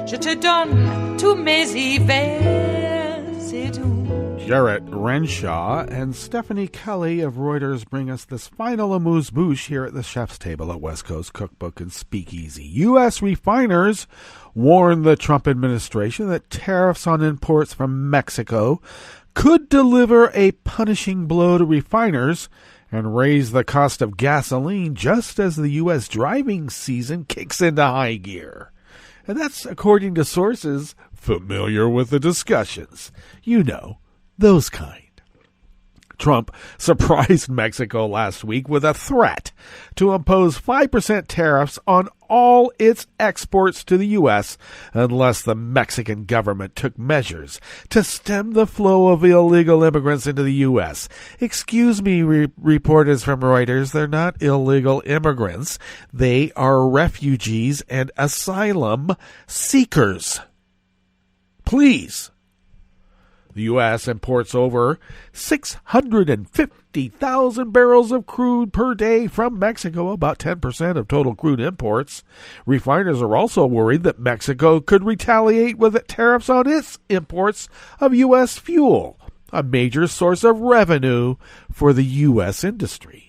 je te donne tous mes hivers, c'est tout. Jarrett Renshaw and Stephanie Kelly of Reuters bring us this final amuse-bouche here at the chef's table at West Coast Cookbook and Speakeasy. U.S. refiners warned the Trump administration that tariffs on imports from Mexico could deliver a punishing blow to refiners and raise the cost of gasoline just as the U.S. driving season kicks into high gear. And that's according to sources familiar with the discussions. You know, those kind. Trump surprised Mexico last week with a threat to impose 5% tariffs on all its exports to the U.S. unless the Mexican government took measures to stem the flow of illegal immigrants into the U.S. Excuse me, reporters from Reuters, they're not illegal immigrants. They are refugees and asylum seekers. Please. The U.S. imports over 650,000 barrels of crude per day from Mexico, about 10% of total crude imports. Refiners are also worried that Mexico could retaliate with tariffs on its imports of U.S. fuel, a major source of revenue for the U.S. industry.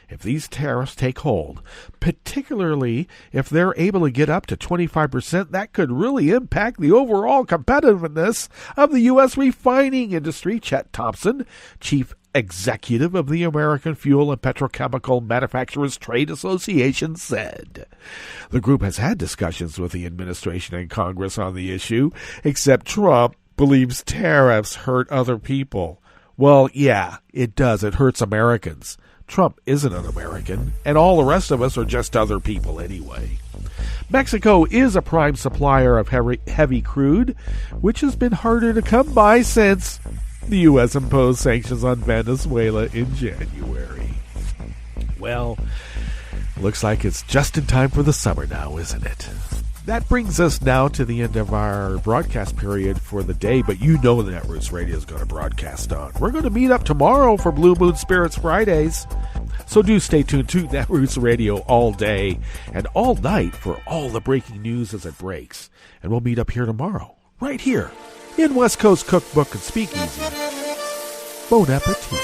If these tariffs take hold, particularly if they're able to get up to 25%, that could really impact the overall competitiveness of the U.S. refining industry, Chet Thompson, chief executive of the American Fuel and Petrochemical Manufacturers Trade Association, said. The group has had discussions with the administration and Congress on the issue, except Trump believes tariffs hurt other people. Well, yeah, it does. It hurts Americans. Trump isn't an American, and all the rest of us are just other people anyway. Mexico is a prime supplier of heavy crude, which has been harder to come by since the U.S. imposed sanctions on Venezuela in January. Well, looks like it's just in time for the summer now, isn't it? That brings us now to the end of our broadcast period for the day, but you know that Roots Radio is going to broadcast on. We're going to meet up tomorrow for Blue Moon Spirits Fridays. So do stay tuned to Netroots Radio all day and all night for all the breaking news as it breaks. And we'll meet up here tomorrow, right here, in West Coast Cookbook and Speakeasy. Bon appetit.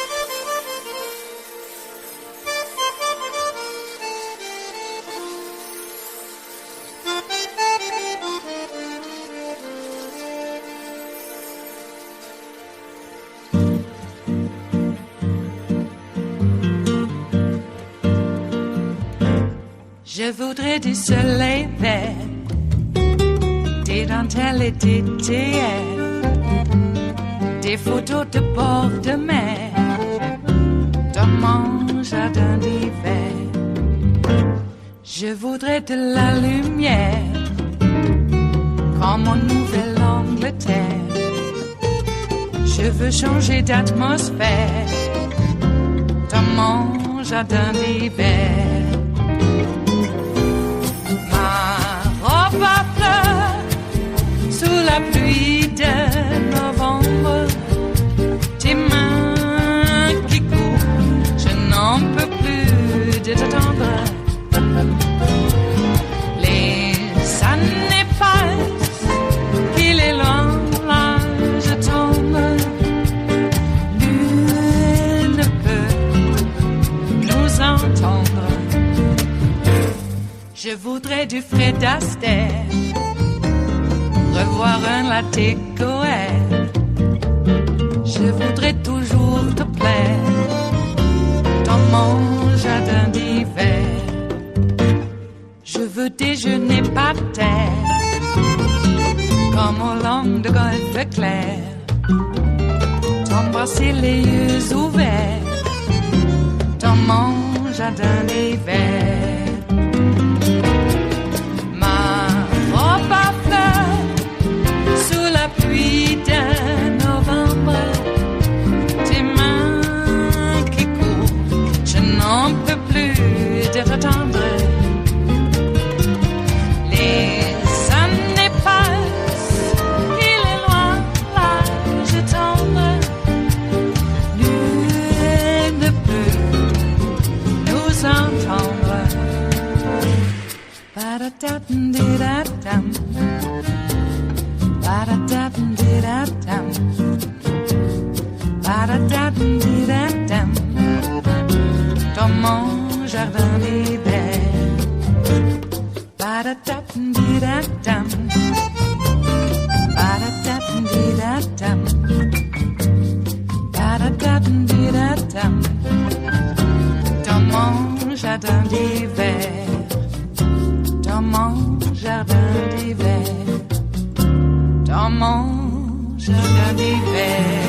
Je voudrais du soleil vert, des dentelles et des théâtres, des photos de bord de mer, dans mon jardin d'hiver. Je voudrais de la lumière, comme en Nouvelle-Angleterre. Je veux changer d'atmosphère, dans mon jardin d'hiver. À fleurs, sous la pluie de novembre, tes mains qui courent, je n'en peux plus de t'attendre. Les années passent, qu'il est loin, là je tombe. Nul ne peut nous entendre. Je voudrais du Fred Astaire, revoir un latte Goël. Je voudrais toujours te plaire, clair, t'embrasser les yeux ouverts dans mon jardin d'hiver. Ma robe à fleurs sous la pluie de novembre, tes mains qui courent, je n'en peux plus de t'attendre. Ba-da-da-dum-dee-da-dum, ba-da-da-dum-dee-da-dum, ba-da-da-dum-dee-da-dum, dans mon jardin d'hiver. Ba-da-da-dum-dee-da-dum, ba-da-da-dum-dee-da-dum, ba-da-da-dum-dee-da-dum, dans mon jardin d'hiver. Dans mon jardin d'hiver, dans mon jardin d'hiver.